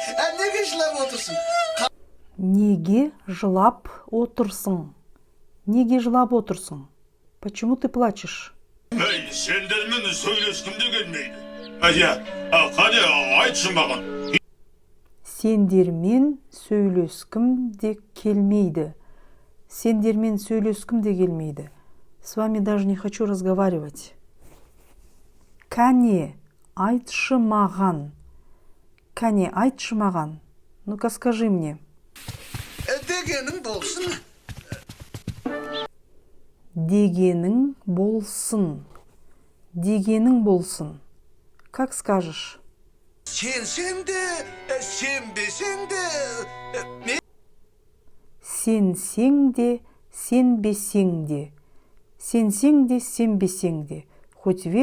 Неге жылап отырсың? Неге жылап отырсың? Неге жылап отырсың? Почему ты плачешь? Ей, сендермен сөйлескім де келмейді. Қане, айтшы маған. Сендермен сөйлескім де келмейді. Сендермен сөйлескім де келмейді. С вами даже не хочу разговаривать. Кәне, айтшы маған. Кәне, айтшы маған. Ну-ка, скажи мне. Дегенің болсын. Дегенің болсын. Дегенің болсын. Как скажешь? Сенсең де, сенбесең де, Сенсең де, сенбесең де. Сенсең де, сенбесең де. Хоть